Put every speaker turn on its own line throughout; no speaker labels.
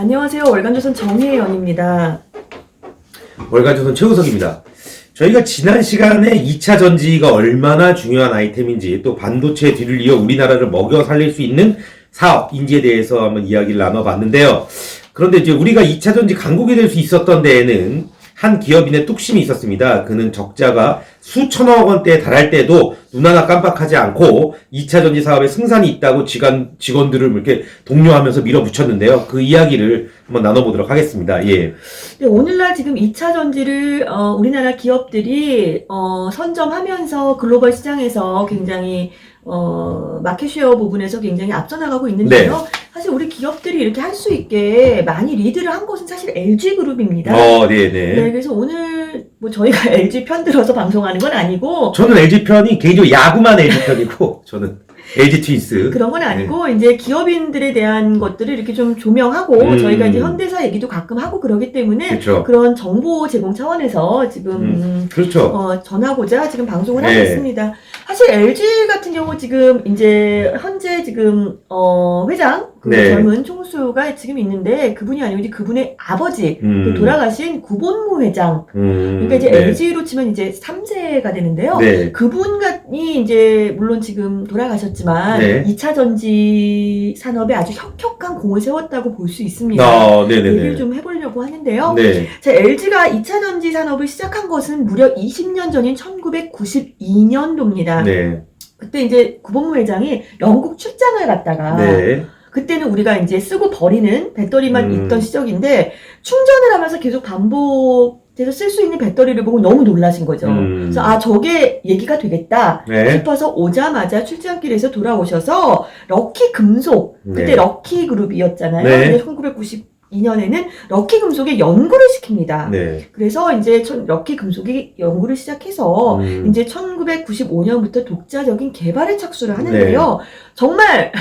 안녕하세요. 월간조선 정혜연입니다.
월간조선 최우석입니다. 저희가 지난 시간에 2차 전지가 얼마나 중요한 아이템인지, 또 반도체 뒤를 이어 우리나라를 먹여 살릴 수 있는 사업인지에 대해서 한번 이야기를 나눠봤는데요. 그런데 이제 우리가 2차 전지 강국이 될 수 있었던 데에는 한 기업인의 뚝심이 있었습니다. 그는 적자가 수천억 원대에 달할 때도 눈 하나 깜빡하지 않고 2차 전지 사업에 승산이 있다고 직원들을 이렇게 독려하면서 밀어붙였는데요. 그 이야기를 한번 나눠보도록 하겠습니다. 예.
네, 오늘날 지금 2차 전지를 우리나라 기업들이 선점하면서 글로벌 시장에서 굉장히 마켓쉐어 부분에서 굉장히 앞서 나가고 있는데요.
네.
사실 우리 기업들이 이렇게 할 수 있게 많이 리드를 한 것은 사실 LG그룹입니다.
네네.
네, 그래서 오늘 뭐 저희가 LG 편 들어서 방송하는 건 아니고
저는 LG 편이 개인적으로 야구만 LG 편이고, 저는 LG 트윈스.
그런 건 아니고 이제 기업인들에 대한 것들을 이렇게 좀 조명하고 저희가 이제 현대사 얘기도 가끔 하고 그러기 때문에
그렇죠.
그런 정보 제공 차원에서 지금
그렇죠.
전하고자 지금 방송을
네.
하고 있습니다. 사실 LG 같은 경우 지금 이제 현재 지금 회장 그
네.
젊은 총수가 지금 있는데 그분이 아니고 이제 그분의 아버지 그 돌아가신 구본무 회장 그러니까 이제
네.
LG로 치면 이제 3세가 되는데요.
네.
그분이 이제 물론 지금 돌아가셨지만
네.
2차 전지 산업에 아주 혁혁한 공을 세웠다고 볼 수 있습니다.
네네네.
얘기를 좀 해보려고 하는데요.
네.
LG가 2차 전지 산업을 시작한 것은 무려 20년 전인 1992년도입니다.
네.
그때 이제 구본무 회장이 영국 출장을 갔다가
네.
그때는 우리가 이제 쓰고 버리는 배터리만 있던 시절인데 충전을 하면서 계속 반복해서 쓸 수 있는 배터리를 보고 너무 놀라신 거죠. 그래서 저게 얘기가 되겠다
네.
싶어서 오자마자 출장길에서 돌아오셔서 럭키 금속, 그때
네.
럭키 그룹이었잖아요.
네.
근데 1992년에는 럭키 금속에 연구를 시킵니다.
네.
그래서 이제 럭키 금속이 연구를 시작해서 이제 1995년부터 독자적인 개발에 착수를 하는데요. 정말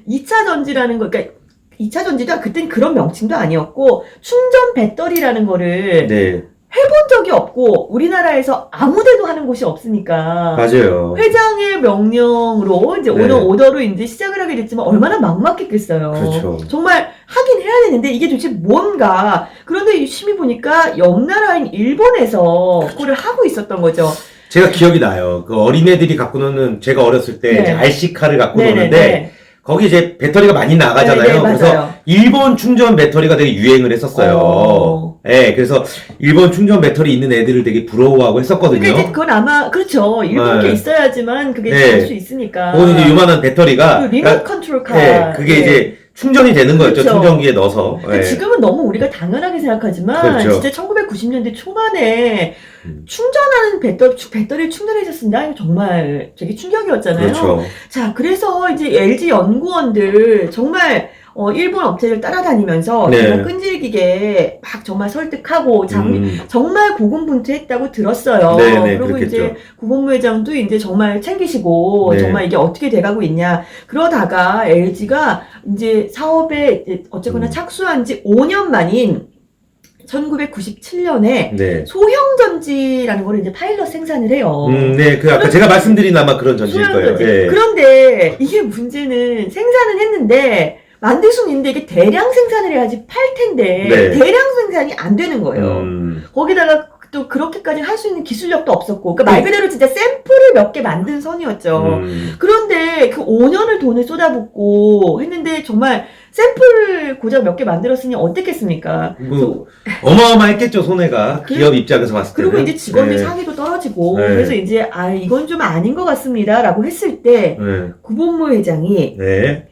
2차 전지라는 거, 그러니까 2차 전지도 그땐 그런 명칭도 아니었고 충전 배터리라는 거를
네.
해본 적이 없고 우리나라에서 아무데도 하는 곳이 없으니까
맞아요.
회장의 명령으로 이제
네.
오더로 이제 시작을 하게 됐지만 얼마나 막막했겠어요.
그렇죠.
정말 하긴 해야 되는데 이게 도대체 뭔가. 그런데 심히 보니까 옆 나라인 일본에서 그거를 하고 있었던 거죠.
제가 기억이 나요. 그 어린애들이 갖고 노는, 제가 어렸을 때
네.
이제 RC카를 갖고
네네네.
노는데, 거기 이제 배터리가 많이 나가잖아요.
네, 네,
그래서
맞아요.
일본 충전 배터리가 되게 유행을 했었어요. 네, 그래서 일본 충전 배터리 있는 애들을 되게 부러워하고 했었거든요.
그러니까 이제 그건 아마 그렇죠. 일본 게
네.
있어야지만 그게
네.
잘 수 있으니까.
거기는 이제 요만한 배터리가,
그 리모트 컨트롤 카.
네, 그게
네.
이제 충전이 되는 거였죠.
그렇죠.
충전기에 넣어서.
근데
네.
지금은 너무 우리가 당연하게 생각하지만
그렇죠.
진짜 1990년대 초반에 충전하는 배터리를 충전해줬습니다. 이거 정말 되게 충격이었잖아요.
그렇죠.
자, 그래서 이제 LG 연구원들 정말 일본 업체를 따라다니면서
네.
정말 끈질기게 막 정말 설득하고 정말 고군분투했다고 들었어요.
네네,
그리고
그렇겠죠.
이제 구본무 회장도 이제 정말 챙기시고
네.
정말 이게 어떻게 돼가고 있냐. 그러다가 LG가 이제 사업에 이제 어쨌거나 착수한 지 5년 만인 1997년에
네.
소형전지라는 걸 이제 파일럿 생산을 해요.
네, 그 아까 제가 말씀드린 아마 그런 전지일 거예요.
소형전지.
예.
그런데 이게 문제는 생산은 했는데 만들 수는 있는데 이게 대량 생산을 해야지 팔 텐데
네.
대량 생산이 안 되는 거예요. 거기다가 또 그렇게까지 할 수 있는 기술력도 없었고, 그러니까 말 그대로 진짜 샘플을 몇 개 만든 선이었죠. 그런데 그 5년을 돈을 쏟아붓고 했는데 정말 샘플 고작 몇 개 만들었으니 어땠겠습니까?
뭐 어마어마했겠죠, 손해가. 기업 입장에서 봤을 때는.
그리고 이제 직원들
네.
상위도 떨어지고
네.
그래서 이제 이건 좀 아닌 것 같습니다라고 했을 때
네.
구본무 회장이
네.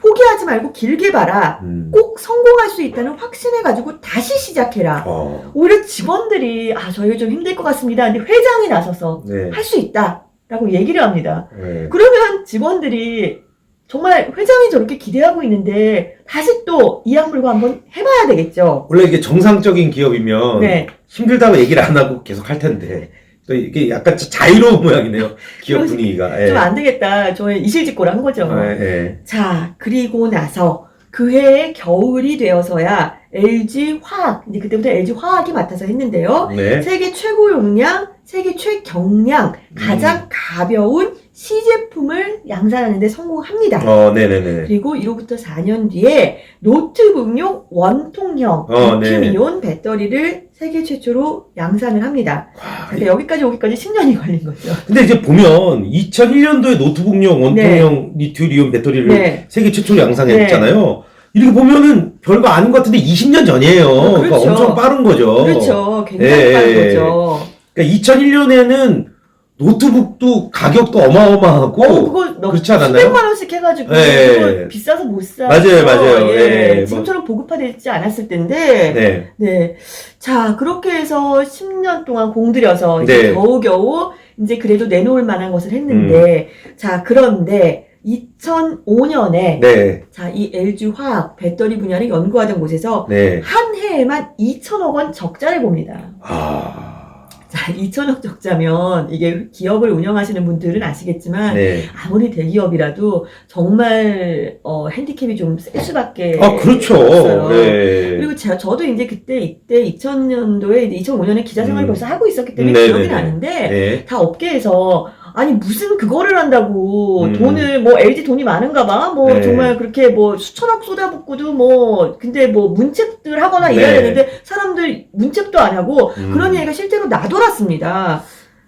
포기하지 말고 길게 봐라. 꼭 성공할 수 있다는 확신을 가지고 다시 시작해라. 오히려 직원들이 저희가 좀 힘들 것 같습니다. 근데 회장이 나서서
네.
할 수 있다라고 얘기를 합니다.
네.
그러면 직원들이 정말 회장이 저렇게 기대하고 있는데 다시 또 이 약물과 한번 해봐야 되겠죠.
원래 이게 정상적인 기업이면
네.
힘들다고 얘기를 안 하고 계속 할 텐데, 또 이게 약간 자유로운 모양이네요. 기업 분위기가. 예.
좀 안 되겠다. 저의 이실직고를 한 거죠.
예.
자, 그리고 나서 그 해에 겨울이 되어서야 LG 화학, 이제 그때부터 LG 화학이 맡아서 했는데요.
네.
세계 최고 용량, 세계 최경량, 가장 가벼운 시제품을 양산하는 데 성공합니다.
네네네.
그리고 이로부터 4년 뒤에 노트북용 원통형 리튬이온 배터리를 세계 최초로 양산을 합니다. 근데 여기까지 오기까지 10년이 걸린 거죠.
근데 이제 보면 2001년도에 노트북용 원통형 리튬이온 배터리를 세계 최초로 양산했잖아요. 이렇게 보면은 별거 아닌 것 같은데 20년 전이에요.
그렇죠.
그러니까 엄청 빠른 거죠.
그렇죠. 굉장히 빠른 거죠.
그러니까 2001년에는 노트북도 가격도 어마어마하고
그거
그렇지 않았나요?
수백만 원씩 해가지고 그거 비싸서 못 사.
맞아요.
지금처럼 보급화되지 않았을 텐데. 자, 그렇게 해서 10년 동안 공들여서 이제 겨우겨우 이제 그래도 내놓을 만한 것을 했는데, 자, 그런데 2005년에 자, 이 LG화학 배터리 분야를 연구하던 곳에서 한 해에만 2천억 원 적자를 봅니다. 자, 2천억 적자면 이게 기업을 운영하시는 분들은 아시겠지만 아무리 대기업이라도 정말 핸디캡이 좀 셀 수밖에
그렇죠.
없어요. 그리고 저도 이제 이때 2000년도에 2005년에 기자 생활을 벌써 하고 있었기 때문에 기억이 나는데 다 업계에서 아니 무슨 그거를 한다고 돈을 뭐 LG 돈이 많은가 봐 뭐 정말 그렇게 뭐 수천억 쏟아붓고도 뭐 근데 뭐 문책들 하거나 이래야 되는데 사람들 문책도 안 하고 그런 얘기가 실제로 나돌았습니다.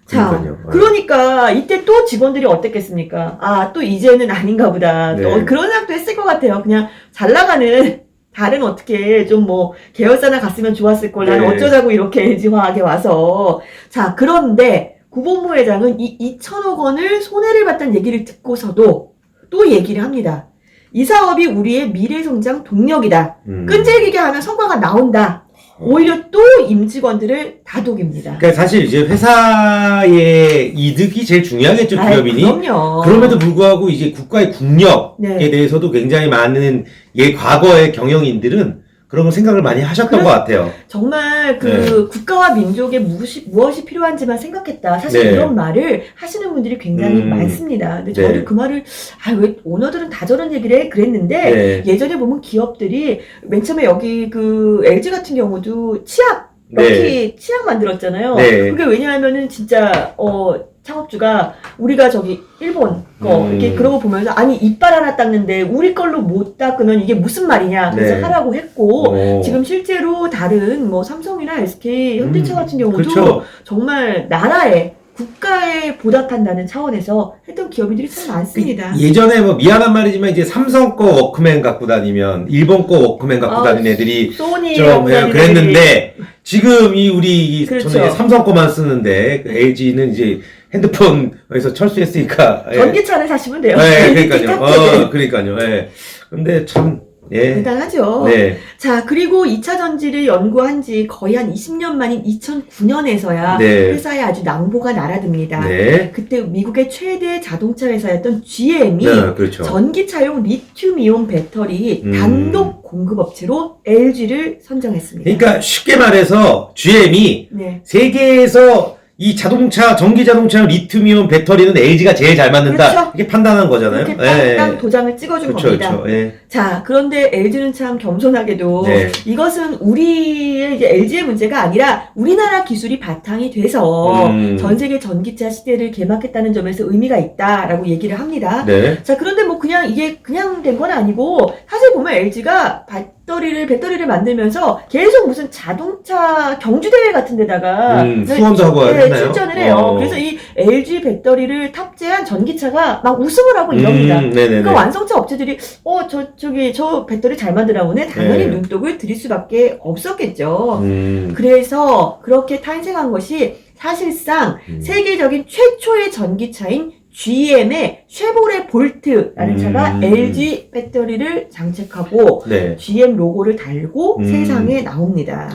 자, 그러니까 이때 또 직원들이 어땠겠습니까? 아, 또 이제는 아닌가 보다. 그런 생각도 했을 것 같아요. 그냥 잘 나가는 다른 어떻게 좀 뭐 계열사나 갔으면 좋았을 걸 나는 어쩌자고 이렇게 LG화학에 와서. 자, 그런데 구본무 회장은 이 2천억 원을 손해를 봤다는 얘기를 듣고서도 또 얘기를 합니다. 이 사업이 우리의 미래 성장 동력이다. 끈질기게 하면 성과가 나온다. 오히려 또 임직원들을 다독입니다.
그러니까 사실 이제 회사의 이득이 제일 중요하겠죠, 기업인이.
그럼요.
그럼에도 불구하고 이제 국가의 국력에 대해서도 굉장히 많은 과거의 경영인들은 그런 생각을 많이 하셨던 것 같아요.
정말 국가와 민족에 무엇이 필요한지만 생각했다. 사실 이런 말을 하시는 분들이 굉장히 많습니다. 근데 저도 그 말을 왜 오너들은 다 저런 얘기를 해? 그랬는데 예전에 보면 기업들이 맨 처음에 여기 LG 같은 경우도 럭키 치약 만들었잖아요. 그게 왜냐하면은 진짜 창업주가 우리가 저기 일본 거 이렇게 그러고 보면서 아니 이빨 하나 닦는데 우리 걸로 못 닦으면 이게 무슨 말이냐 그래서 하라고 했고 지금 실제로 다른 뭐 삼성이나 SK 현대차 같은 경우도 정말 나라에 국가에 보답한다는 차원에서 했던 기업인들이 참 많습니다.
예전에 뭐 미안한 말이지만 이제 삼성 거 워크맨 갖고 다니면 일본 거 워크맨 갖고 다니는 애들이
소니
좀 그랬는데 지금 우리 저는 삼성 거만 쓰는데 LG는 이제 핸드폰에서 철수했으니까
전기차를 사시면 돼요.
그러니까요. 근데 참
대단하죠. 자, 그리고 2차 전지를 연구한 지 거의 한 20년 만인 2009년에서야 회사에 아주 낭보가 날아듭니다. 그때 미국의 최대 자동차 회사였던 GM이 전기차용 리튬이온 배터리 단독 공급업체로 LG를 선정했습니다.
그러니까 쉽게 말해서 GM이 세계에서 이 전기 자동차 리튬이온 배터리는 LG가 제일 잘 만든다. 이렇게 판단한 거잖아요.
이렇게 딱 도장을 찍어준 겁니다. 자, 그런데 LG는 참 겸손하게도 이것은 우리의 이제 LG의 문제가 아니라 우리나라 기술이 바탕이 돼서 전 세계 전기차 시대를 개막했다는 점에서 의미가 있다라고 얘기를 합니다. 자, 그런데 뭐 그냥 이게 그냥 된 건 아니고 사실 보면 LG가 배터리를 만들면서 계속 무슨 자동차 경주대회 같은 데다가
후원도 하고
출전을 해요. 그래서 이 LG 배터리를 탑재한 전기차가 막 우승을 하고 이럽니다. 그러니까 완성차 업체들이 저 배터리 잘 만드나 보네. 당연히 눈독을 들일 수밖에 없었겠죠. 그래서 그렇게 탄생한 것이 사실상 세계적인 최초의 전기차인 GM의 쉐보레 볼트라는 차가 LG 배터리를 장착하고 GM 로고를 달고 세상에 나옵니다.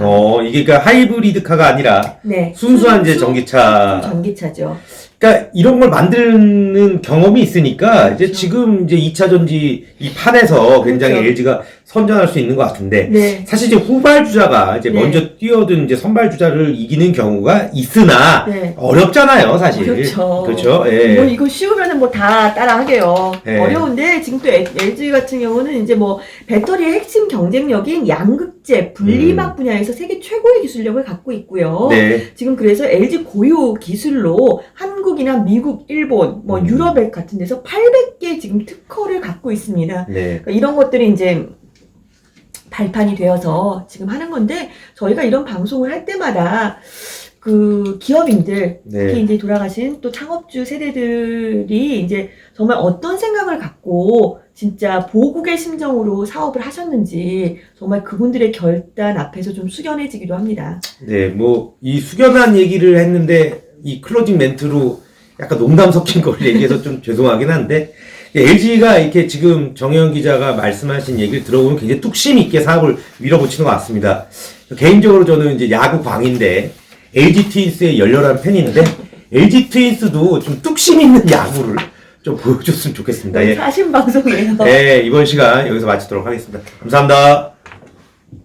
이게 그러니까 하이브리드카가 아니라 순수한 이제
전기차죠.
그러니까 이런 걸 만드는 경험이 있으니까 이제 지금 이제 2차 전지 이 판에서 굉장히 LG가 선전할 수 있는 것 같은데 사실 이제 후발주자가 이제 먼저 뛰어든 이제 선발주자를 이기는 경우가 있으나 어렵잖아요, 사실. 그렇죠.
뭐 이거 쉬우면은 뭐 다 따라하게요. 어려운데 지금 또 LG 같은 경우는 이제 뭐 배터리의 핵심 경쟁력인 양극재, 분리막 분야에서 세계 최고의 기술력을 갖고 있고요. 지금 그래서 LG 고유 기술로 한국 한국이나 미국, 일본, 뭐 유럽 같은 데서 800개 지금 특허를 갖고 있습니다.
네.
그러니까 이런 것들이 이제 발판이 되어서 지금 하는 건데, 저희가 이런 방송을 할 때마다 그 기업인들,
네.
특히 이제 돌아가신 또 창업주 세대들이 이제 정말 어떤 생각을 갖고 진짜 보국의 심정으로 사업을 하셨는지 정말 그분들의 결단 앞에서 좀 숙연해지기도 합니다.
네, 뭐, 이 숙연한 얘기를 했는데, 이 클로징 멘트로 약간 농담 섞인 걸 얘기해서 좀 죄송하긴 한데, LG가 이렇게 지금 정혜영 기자가 말씀하신 얘기를 들어보면 굉장히 뚝심 있게 사업을 밀어붙이는 것 같습니다. 개인적으로 저는 이제 야구 광인데, LG 트윈스의 열렬한 팬인데, LG 트윈스도 좀 뚝심 있는 야구를 좀 보여줬으면 좋겠습니다. 예.
사신 방송이에요.
네, 이번 시간 여기서 마치도록 하겠습니다. 감사합니다.